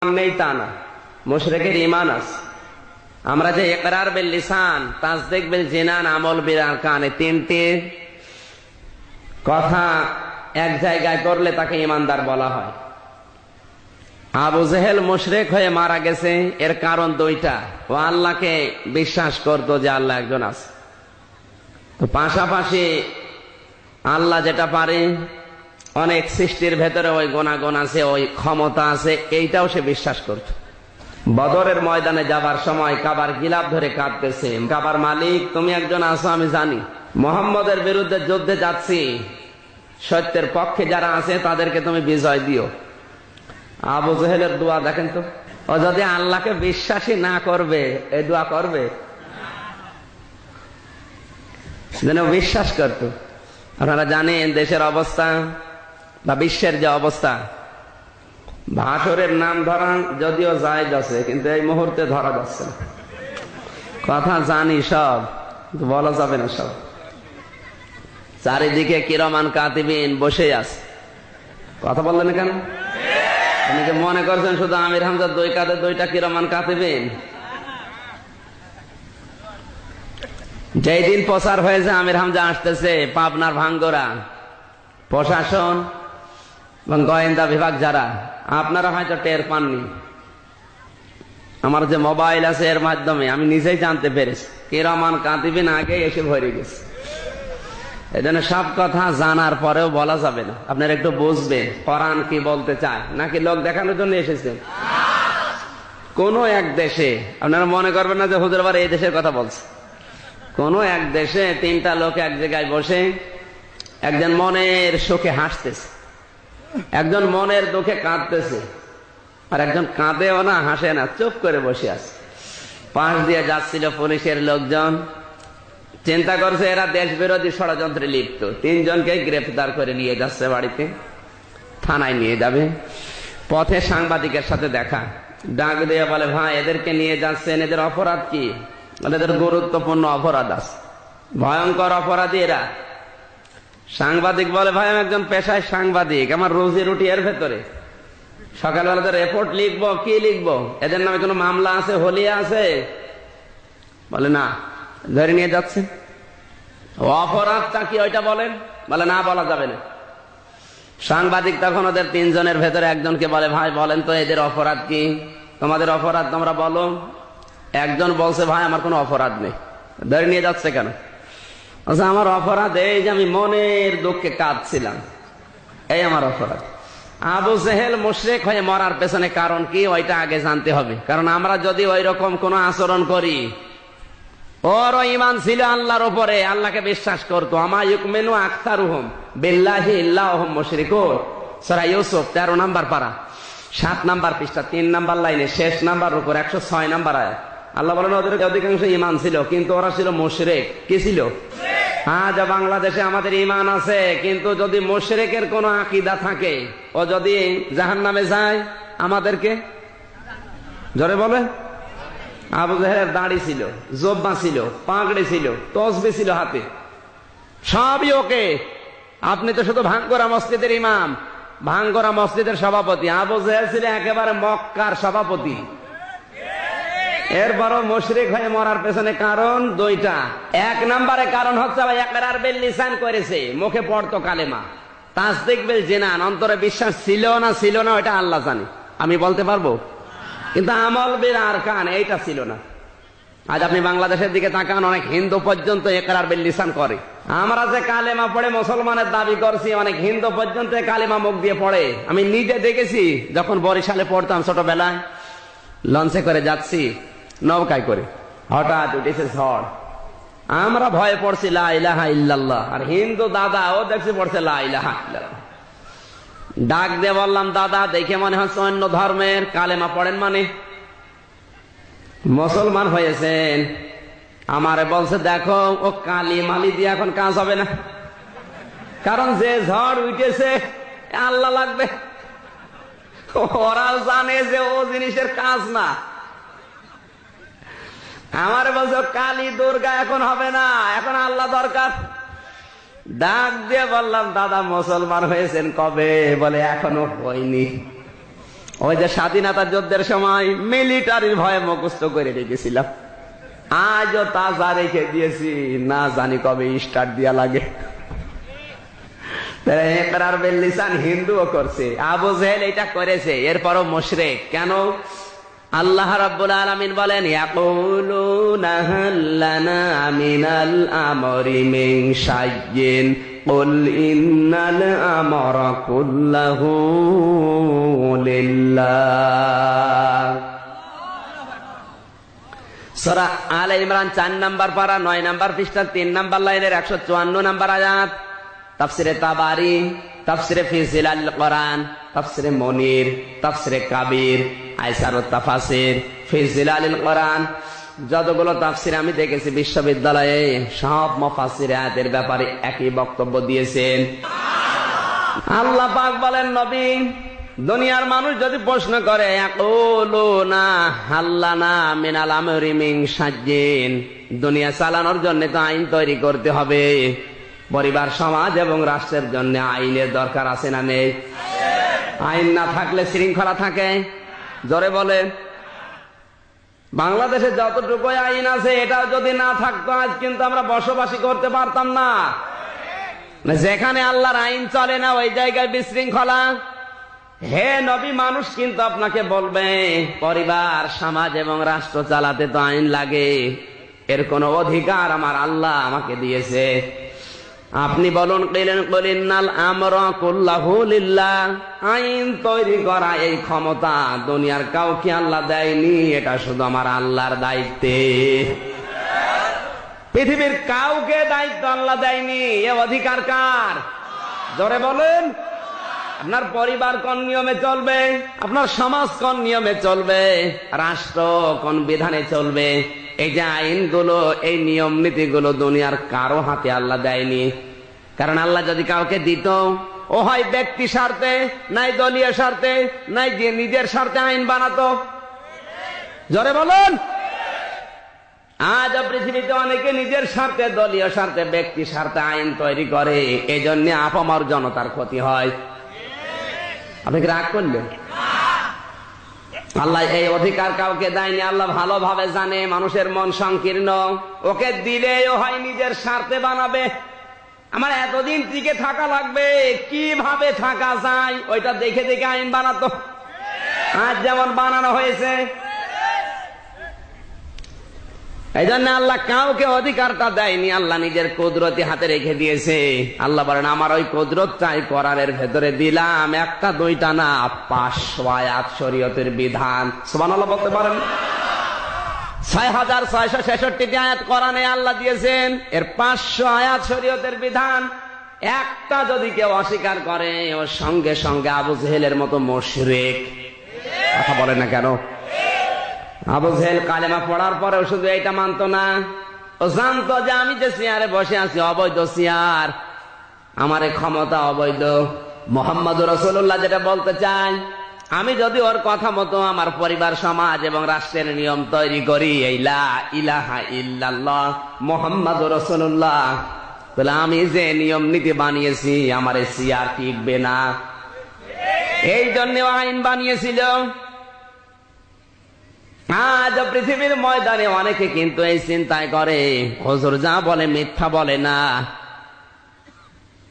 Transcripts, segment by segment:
নেই তা না, মুশরিকের ঈমান আছে। আমরা যে ইকরার বিল লিসান, তাসদীক বিল জিনান, আমল বিল আরকান, এই তিনটি কথা এক জায়গায় করলে তাকে ঈমানদার বলা হয়। আবু জেহেল মুশরিক হয়ে মারা গেছে, এর কারণ দুইটা। ও আল্লাহকে বিশ্বাস করতো যে আল্লাহ একজন আছে, তো পাশাপাশি আল্লাহ যেটা পারে, অনেক সৃষ্টির ভেতরে ওই গুণাগুণ আছে, ওই ক্ষমতা আছে, এইটাও সে বিশ্বাস করত। বদরের ময়দানে যাবার সময় কাবার গিলাফ ধরে কাঁদতেছে, কাবার মালিক তুমি একজন আছো আমি জানি, মুহাম্মদের বিরুদ্ধে যুদ্ধে যাচ্ছি, সত্যের পক্ষে যারা আছে তাদেরকে তুমি বিজয় দিও। আবু জেহেলের দোয়া দেখেন তো, ও যদি আল্লাহকে বিশ্বাসী না করবে এই দোয়া করবে? যেন বিশ্বাস করত। আপনারা জানেন দেশের অবস্থা বা বিশ্বের যে অবস্থা, ভাষরের নাম ধরা যদিও জায়েজ আছে, কিন্তু এই মুহূর্তে ধরা যাচ্ছে না। কথা জানি সব, বলা যাবে না সব। চারিদিকে কিরামান কাতিবিন বসে আছে, কথা বললেন কেন? অনেকে মনে করছেন শুধু আমির হামজার দুই কাঁধে দুইটা কিরামান কাতিবিন। যেই দিন প্রচার হয়েছে আমির হামজা আসতেছে, পাবনার ভাঙ্গরা প্রশাসন এবং গোয়েন্দা বিভাগ যারা, আপনারা হয়তো টের পাননি, আমার যে মোবাইল আছে এর মাধ্যমে আমি নিজেই জানতে পেরেছি কিরামান কাতিবিন আগে এসে ভরে গেছে। এই জন্য সব কথা জানার পরেও বলা যাবে না। আপনারা একটু বুঝবেন কোরআন কি বলতে চায়, নাকি লোক দেখানোর জন্য এসেছেন। কোন এক দেশে আপনারা মনে করবেন না যে হুজুর আবার এই দেশের কথা বলছে। কোন এক দেশে তিনটা লোক এক জায়গায় বসে, একজন মনের সুখে হাসতেছে, একজন মনের দুঃখে কাঁদতেছে, আর একজন কাঁদেও না হাসে না, চুপ করে বসে আছে। পাশ দিয়ে যাচ্ছিল পুলিশের লোকজন, চিন্তা করছে এরা দেশ বিরোধী ষড়যন্ত্রে লিপ্ত, তিনজনকে গ্রেফতার করে নিয়ে যাচ্ছে বাড়িতে, থানায় নিয়ে যাবে। পথে সাংবাদিকের সাথে দেখা, ডাক দিয়ে বলে ভাই এদেরকে নিয়ে যাচ্ছেন, এদের অপরাধ কি? এদের গুরুত্বপূর্ণ অপরাধ আছে, ভয়ঙ্কর অপরাধী এরা। সাংবাদিক বলে ভাই আমি একজন পেশায় সাংবাদিক, আমার রোজি রুটি এর ভেতরে, সকালবেলা রিপোর্ট লিখবো, কি লিখবো? এদের নামে কোনো মামলা আছে, হলিয়া আছে? বলে না। ধরে নিয়ে যাচ্ছে, অপরাধটা কি ওইটা বলেন? বলে না, বলা যাবে না। সাংবাদিক তখন ওদের তিনজনের ভেতরে একজনকে বলে ভাই বলেন তো এদের অপরাধ কি, তোমাদের অপরাধ তোমরা বলো। একজন বলছে ভাই আমার কোনো অপরাধ নেই। ধরে নিয়ে যাচ্ছে কেন? আচ্ছা আমার অপরাধ এই যে আমি মনের দুঃখে কাঁদছিলাম, এই আমার অপরাধ। আবু জেহেল মুশরিক হয়ে মরার পেছনে কারণ কি ওইটা আগে জানতে হবে, কারণ আমরা যদি ওই রকম কোন আচরণ করি, ওরও ঈমান ছিল আল্লাহর উপরে, আল্লাহকে বিশ্বাস করতো। আমা ইউমিনু আকতারুহুম বিল্লাহি ইল্লা হুম মুশরিকুন, সূরা ইউসুফ 13 নম্বর পারা 7 নম্বর পৃষ্ঠা 3 নম্বর লাইনে শেষ নাম্বার উপর 106 নম্বর আয়াত। আল্লাহ বলেন ওদের অধিকাংশ ঈমান ছিল, কিন্তু ওরা ছিল মুশরিক। কি ছিল? আজ বাংলাদেশে আমাদের ঈমান আছে, কিন্তু যদি মুশরিকের কোন আকীদা থাকে, ও যদি জাহান্নামে যায়, আমাদেরকে জোরে বলে। আবু জেহেলের দাড়ি ছিল, জব্বা ছিল, পাগড়ি ছিল, তসবিহ ছিল হাতে, সবই ওকে। আপনি তো শুধু ভাঙ্গরা মসজিদের ইমাম, ভাঙ্গরা মসজিদের সভাপতি। আবু জেহেল ছিল একেবারে মক্কার সভাপতি। এরপরও মুশরিক হয়ে মরার পেছনে কারণ দুইটা। এক নম্বরে কারণ হচ্ছে ইকরার বিল লিসান করেছে, মুখে পড়তো কালেমা, তাসদীক বিল জিনান, অন্তরে বিশ্বাস ছিল না ওটা আল্লাহ জানে, আমি বলতে পারবো, কিন্তু আমল বিল আরকান এইটা ছিল না। আজ আপনি বাংলাদেশের দিকে তাকান, অনেক হিন্দু পর্যন্ত ইকরার বিল লিসান করে। আমরা যে কালেমা পড়ে মুসলমানের দাবি করছি, অনেক হিন্দু পর্যন্ত কালেমা মুখ দিয়ে পড়ে। আমি নিজে দেখেছি, যখন বরিশালে পড়তাম ছোটবেলায়, লঞ্চে করে যাচ্ছি, নৌকায় করে, হঠাৎ উঠেছে ঝড়, আমরা ভয়ে পড়ছি লা ইলাহা ইল্লাল্লাহ, আর হিন্দু দাদা ও দেখছি পড়ছে লা ইলাহা ইল্লাল্লাহ। ডাক দিয়ে বললাম দাদা দেখে মনে হচ্ছে অন্য ধর্মের, কালেমা পড়েন মানে মুসলমান হয়েছেন? আমারে বলছে দেখো ও কালি মালি দিয়ে এখন কাজ হবে না, কারণ যে ঝড় উঠেছে আল্লাহ লাগবে, ওরা জানে যে ও জিনিসের কাজ না। আমার বলছে কালী দুর্গা এখন হবে না, এখন আল্লাহ দরকার। ডাক দিয়ে বললাম দাদা মুসলমান হয়েছেন কবে? বলে এখনো হয়নি। ওই যে স্বাধীনতা যুদ্ধের সময় মিলিটারির ভয়ে মুখস্থ করে রেখেছিলাম, আজও তাজা রেখে দিয়েছি, না জানি কবে স্টার্ট দিয়া লাগে। ইকরার বিল লিসান হিন্দুও করছে, আবু জেহেল এটা করেছে, এরপরও মুশরিক। কেন? আল্লাহ রাব্বুল আলামিন বলেন, ইয়াকুলুনা হাল লানা মিনাল আমরি মিন শাইইন কুল ইন্নাল আমরা কুল্লাহু লিল্লাহ। সূরা আলে ইমরান 4 নম্বর পারা 9 নম্বর পৃষ্ঠা 3 নম্বর লাইনের 154 নম্বর আয়াত। তাফসিরে তাবারি, তাফসিরে ফি জিলাল কোরআন, তাফসিরে মুনির, তাফসিরে কাবির, আইসারুত তাফাসির, ফি জিলালিল কোরআন, যতগুলো তাফসির আমি দেখেছি বিশ্ববিদ্যালয়ে, সব মুফাসসির আয়াতের ব্যাপারে একই বক্তব্য দিয়েছেন। আল্লাহ পাক বলেন, নবী, দুনিয়ার মানুষ যদি প্রশ্ন করে, ইয়াকুলুনা হাল্লানা মিনাল আমরি মিন শাইইন, দুনিয়া চালানোর জন্য তো আইন তৈরি করতে হবে, পরিবার, সমাজ এবং রাষ্ট্রের জন্য আইনের দরকার আছে না নেই? আইন না থাকলে শৃঙ্খলা থাকে? জোরে বলেন। বাংলাদেশে যতটুকু আইন আছে এটা যদি না থাকতো আজ কিন্তু আমরা বসবাসী করতে পারতাম না। যেখানে আল্লাহর আইন চলে না ওই জায়গায় বিশৃঙ্খলা। হে নবী, মানুষ কিন্তু আপনাকে বলবে পরিবার, সমাজ এবং রাষ্ট্র চালাতে তো আইন লাগে, এর কোন অধিকার আমার আল্লাহ আমাকে দিয়েছে। আপনি বলুন, কুল ইন্নাল আমরা কুল্লাহু লিল্লাহ, আইন তৈরি করা এই ক্ষমতা দুনিয়ার কাউকে আল্লাহ দেয়নি, এটা শুধু আমার আল্লাহর দায়িত্বে। পৃথিবীর কাউকে দায়িত্ব আল্লাহ দেয়নি, এ অধিকার কার? জোরে বলেন। আপনার পরিবার কোন নিয়মে চলবে, আপনার সমাজ কোন নিয়মে চলবে, রাষ্ট্র কোন বিধানে চলবে, এই যে আইনগুলো, এই নিয়ম নীতিগুলো দুনিয়ার কারো হাতে আল্লাহ দেয়নি। কারণ আল্লাহ যদি কাউকে দিত, ও হয় ব্যক্তি স্বার্থে, নাই দলীয় স্বার্থে, নাই নিজের স্বার্থে আইন বানাতো। জোরে বলুন। আজ পৃথিবীতে অনেকে নিজের স্বার্থে, দলীয় স্বার্থে, ব্যক্তি স্বার্থে আইন তৈরি করে, এই জন্য আপামর জনতার ক্ষতি হয়। আপনি কি রাগ করলেন? আল্লাহ এই অধিকার কাউকে দেয়নি। আল্লাহ ভালোভাবে জানে মানুষের মন সংকীর্ণ, ওকে দিলেও হয় নিজের স্বার্থে বানাবে। আমার এতদিন টিকে থাকা লাগবে, কিভাবে থাকা যায় ওইটা দেখে দেখে আইন বানাতো। আজ যেমন বানানো হয়েছে, এই জন্য আল্লাহ কাউকে অধিকারটা দেয়নি, আল্লাহ নিজের কুদরতি হাতে রেখে দিয়েছে। আল্লাহ বলেন, আমার ওই কুদরতটাই কোরআনের ভেতরে দিলাম, একটা দুইটা না, 500 আয়াত শরীয়তের বিধান। সুবহানাল্লাহ বলতে পারেন? 6666 আয়াত কোরআনে আল্লাহ দিয়েছেন, এর 500 আয়াত শরীয়তের বিধান। একটা যদি কেউ অস্বীকার করে, ওর সঙ্গে সঙ্গে আবু জেহেলের মতো মুশরিক। কথা বলে না কেন? আবু জেহেল কালেমা পড়ার পরেও শুধু এইটা মানতো না, ও জানতো যে আমি যে চেয়ারে বসে আছি অবৈধ চেয়ার, আমার এই ক্ষমতা অবৈধ। মুহাম্মদুর রাসূলুল্লাহ যেটা বলতে চাই, আমি যদি ওর কথা মতো আমার পরিবার, সমাজ এবং রাষ্ট্রের নিয়ম তৈরি করি, এই লা ইলাহা ইল্লাল্লাহ মুহাম্মাদুর রাসূলুল্লাহ, তাহলে আমি যে নিয়ম নীতি বানিয়েছি আমার এই চেয়ার টিকবে না। এই জন্য আইন বানিয়েছিল। আজ পৃথিবীর ময়দানে অনেকে কিন্তু এই চিন্তায় করে, হুজুর যা বলে মিথ্যা বলে না,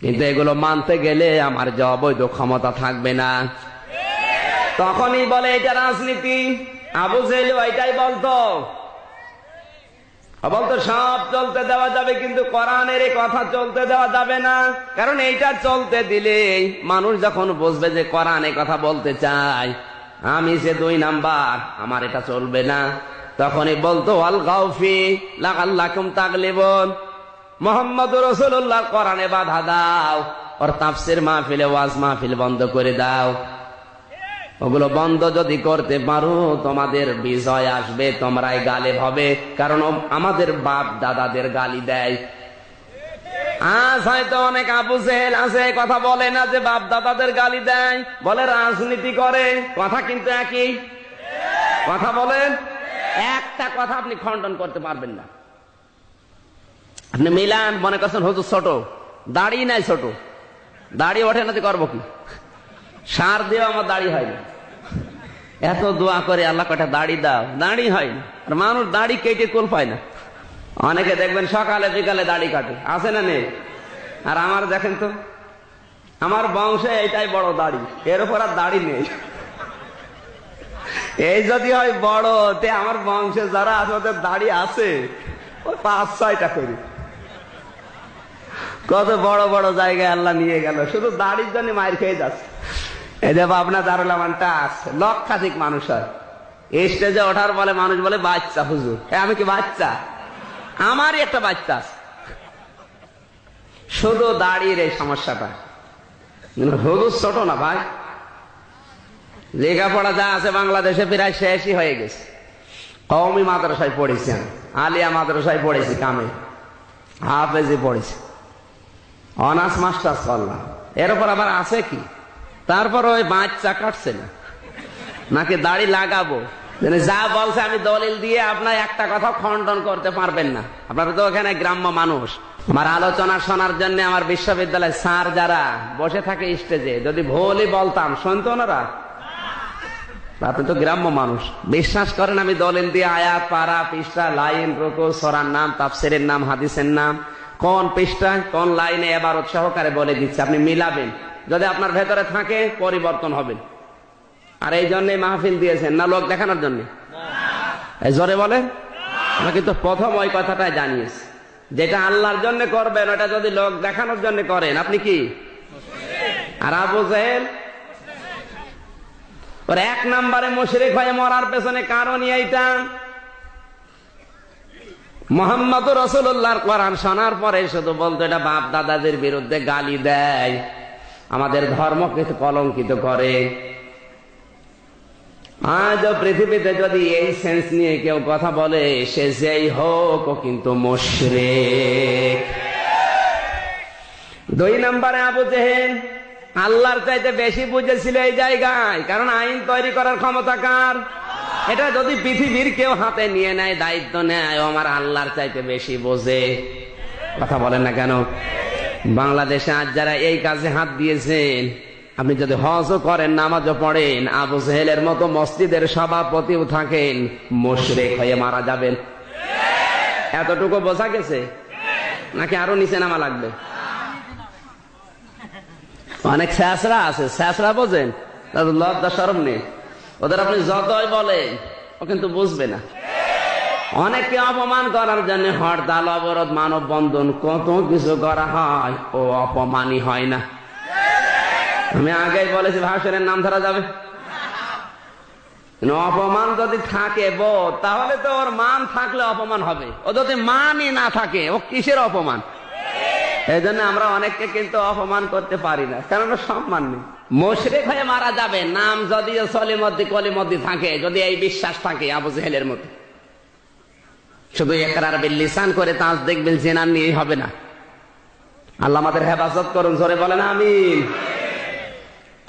কিন্তু এগুলো মানতে গেলে আমার যে অবৈধ ক্ষমতা থাকবে না, তখনই বলে এটা রাজনীতি। আবু জেহেল এটাই বলতো, সব চলতে দেওয়া যাবে, কিন্তু কোরআনের এই কথা চলতে দেওয়া যাবে না। কারণ এইটা চলতে দিলে মানুষ যখন বুঝবে যে কোরআন এই কথা বলতে চায়, আমি যে 2 নাম্বার, আমার এটা চলবে না, তখনই বলতো আল গাউফি লাআল্লাকুম তাগলিবুন, মুহাম্মদুর রাসূলুল্লাহ কোরআনে বাধা দাও, ওর তাফসীর মাহফিলে, ওয়াজ মাহফিল বন্ধ করে দাও। ওগুলো বন্ধ যদি করতে পারো তোমাদের বিজয় আসবে, তোমরাই গালিব হবে। কারণ আমাদের বাপ দাদাদের গালি দেয়। আজ হয়তো অনেক আবু জেহেল আছে, কথা বলে না যে বাপ দাদাদের গালি দেয়, বলে রাজনীতি করে। কথা কিন্তু একই। কথা বলেন, একটা কথা আপনি খণ্ডন করতে পারবেন না। আপনি মিলান, মনে করছেন হুজুর ছোট, দাড়ি নাই ছোট, দাড়ি ওঠে না, করবো কি? সার দিয়েও আমার দাড়ি হয় না। এত দোয়া করে আল্লাহ কটা দাড়ি দাও, দাড়ি হয় না। আর মানুষ দাড়ি কেটে কুল পায় না। অনেকে দেখবেন সকালে বিকালে দাড়ি কাটে, আছে না নেই? আর আমার দেখেন তো, আমার বংশে এইটাই বড় দাড়ি, এর উপর আর দাড়ি নেই। এই যদি হয় বড়, তে আমার বংশে যারা আছে ওদের দাড়ি আছে ওই 5-6টা করে। কত বড় বড় জায়গায় আল্লাহ নিয়ে গেল, শুধু দাড়ির জন্য মায়ের খেয়ে যাচ্ছে। এই যে পাবনা দারুল আমানটা আছে, লক্ষাধিক মানুষ হয়। স্টেজে ওঠার বলে মানুষ বলে বাচ্চা হুজুর। আমি কি বাচ্চা? আমারই একটা বাচ্চা আছে। শুধু দাড়ির এই সমস্যাটা। হুজুর ছোট না ভাই, লেখাপড়া যা আছে বাংলাদেশে প্রায় শেষই হয়ে গেছে। কওমি মাদ্রাসায় পড়েছি আমি, আলিয়া মাদ্রাসায় পড়েছি, কামে হাফেজি পড়েছি, অনার্স মাস্টার্স করলাম। এর উপর আবার আছে কি? তারপর ওই বাচ্চা কাটছে না, নাকি দাড়ি লাগাবো। যা বলছে আমি দলিল দিয়ে আপনার একটা কথা খণ্ডন করতে পারবেন না। আপনারা তো ওখানে গ্রাম্য মানুষ। আমার আলোচনা শোনার জন্য আমার বিশ্ববিদ্যালয়ের স্যার যারা বসে থাকে স্টেজে, যদি ভুলই বলতাম শুনতো ওনারা? আপনি তো গ্রাম্য মানুষ, বিশ্বাস করেন আমি দলিল দিয়ে আয়াত, পারা, পৃষ্ঠা, লাইন, রুকু, সূরার নাম, তাফসীরের নাম, হাদিসের নাম, কোন পৃষ্ঠায় কোন লাইনে এবারত সহকারে বলে দিচ্ছে। আপনি মিলাবেন, যদি আপনার ভেতরে থাকে পরিবর্তন হবেন। আর এই জন্য মাহফিল দিয়েছেন না লোক দেখানোর জন্য? এই জোরে বলেন। আমরা কিন্তু প্রথম ওই কথাটাই জানিয়েছি, যেটা আল্লাহর জন্য করবেন ওটা যদি লোক দেখানোর জন্য করেন আপনি কি? আর আবু জেহেল ওর 1 নম্বরে মুশরিক হয়ে মরার পেছনে কারণ এইটা, মুহাম্মদুর রাসূলুল্লাহর কোরআন শোনার পরে শুধু বলতো এটা বাপ দাদাদের বিরুদ্ধে গালি দেয়, আমাদের ধর্মকে কলঙ্কিত করে। আজ পৃথিবীতে যদি এই সেন্স নিয়ে কেউ কথা বলে, সে যেই হোক ও কিন্তু মুশরিক। 2 নম্বরে আবু জেহেল আল্লাহর চাইতে বেশি বুঝেছিল এই জায়গায়, কারণ আইন তৈরি করার ক্ষমতা কার? এটা যদি পৃথিবীর কেউ হাতে নিয়ে নেয়, দায়িত্ব নেয়, আমার আল্লাহর চাইতে বেশি বোঝে। কথা বলেন না কেন? বাংলাদেশে আজ যারা এই কাজে হাত দিয়েছেন, আপনি যদি হজও করেন, নামাজও পড়েন, আবু জেহেলের মতো মসজিদের সভাপতিও থাকেন, মুশরিক হয়ে মারা যাবেন। এতটুকু বোঝা গেছে নাকি আরো নিচে নামা লাগবে? অনেক শেষরা আছে, শেষরা বোঝেন, তাদের লজ্জা শরম নেই। ওদের আপনি যতই বলেন ও কিন্তু বুঝবে না। অনেককে অপমান করার জন্য হরতাল, অবরোধ, মানববন্ধন, কত কিছু করা হয়, ও অপমানই হয় না। আমি আগেই বলেছি ভাষণের নাম ধরা যাবে। অপমান যদি থাকে বোধ, তাহলে তো ওর মান থাকলে অপমান হবে। ও যদি মানই না থাকে, ও কিসের অপমান? এই জন্য আমরা অনেককে কিন্তু অপমান করতে পারি না, কারণ সম্মান নেই। মুশরিক হয়ে মারা যাবে, নাম যদি সলিমদ্দি কলিমদ্দি থাকে, যদি এই বিশ্বাস থাকে আবু জেহেলের মতো। শুধু ইকরার বিল লিসান করে তাসদীক বিল জিনান নিয়ে হবে না। আল্লাহ আমাদের হেফাজত করুন, জোরে বলেন আমিন।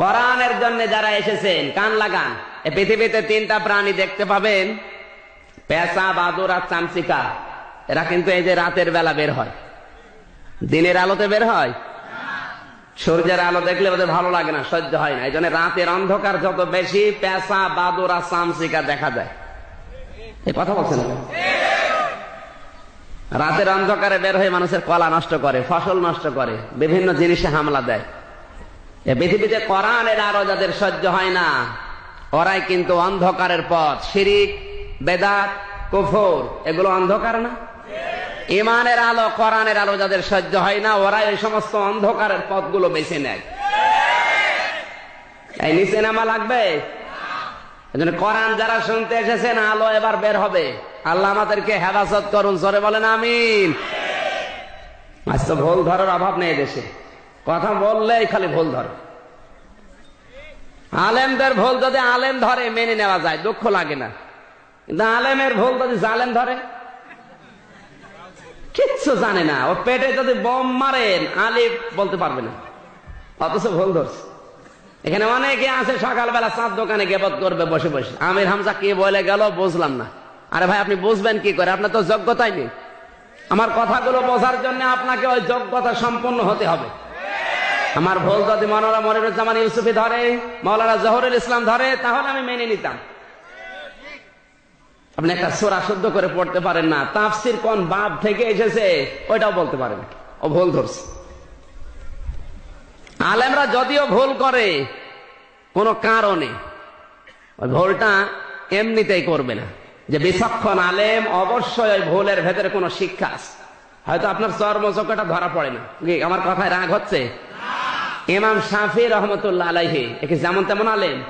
কোরআনের জন্য যারা এসেছেন কান লাগান। এই পৃথিবীতে 3টা প্রাণী দেখতে পাবেন, পেঁচা, বাদুড় আর চামচিকা। এরা কিন্তু এই যে রাতের বেলা বের হয়, দিনের আলোতে বের হয়। সূর্যের আলো দেখলে ওদের ভালো লাগে না, সহ্য হয় না। এই জন্য রাতের অন্ধকার যত বেশি, পেঁচা, বাদুড় আর চামচিকা দেখা যায়। এই কথা বলছেন, রাতের অন্ধকারে বের হয়ে মানুষের কলা নষ্ট করে, ফসল নষ্ট করে, বিভিন্ন জিনিসে হামলা দেয়। এই পৃথিবীতে কোরআনের আলো যাদের সহ্য হয় না, ওরাই কিন্তু অন্ধকারের পথ, শিরিক, বেদাত, কুফর, এগুলো অন্ধকার না? ইমানের আলো, কোরআনের আলো যাদের সহ্য হয় না, ওরাই ওই সমস্ত অন্ধকারের পথগুলো বেছে নেয়। এই নিচে নামা লাগবে। এজন্য কোরআন যারা শুনতে এসেছেন, আলো এবার বের হবে। আল্লাহ আমাদেরকে হেফাজত করুন, জোরে বলেন আমিন। আজ তো ভুল ধরার অভাব নেই দেশে, কথা বললেই খালি ভুল ধরে। আলেমদের ভুল যদি আলেম ধরে মেনে নেওয়া যায়, দুঃখ লাগে না। কিন্তু আলেমের ভুল যদি জালেম ধরে, কিচ্ছু জানে না, ও পেটে যদি বোম মারেন আলিফ বলতে পারবে না, অথচ ভুল ধরছে। এখানে অনেকে আছে সকালবেলা চাঁদ দোকানে গেবত করবে বসে বসে, আমির হামজা কি বলে গেল বুঝলাম না। আরে ভাই, আপনি বুঝবেন কি করে? আপনার তো যোগ্যতাই নেই। আমার কথাগুলো বোঝার জন্য আপনাকে ওই যোগ্যতা সম্পন্ন হতে হবে। আমার ভুল যদি মৌলানা মনিরুজ্জামান ইউসুফি ধরে, মৌলানা জহুরুল ইসলাম ধরে, তাহলে আমি মেনে নিতাম। আপনি একটা সূরা শুদ্ধ করে পড়তে পারেন না, তাফসির কোন বাব থেকে এসেছে ওইটাও বলতে পারেন, ও ভুল ধরছে। আলেমরা যদিও ভুল করে কোনো কারণে, ওই ভুলটা এমনিতেই করবে না। যে বিচক্ষণ আলেম অবশ্যই ওই ভুলের ভেতরে কোনো শিক্ষা আছে। হয়তো আপনার চর্মচক্ষটা ধরা পড়ে না। আমার কথায় রাগ হচ্ছে? ইমাম শাফি রহমতুল্লাহ আলাইহি একে যেমন তেমন আলেম।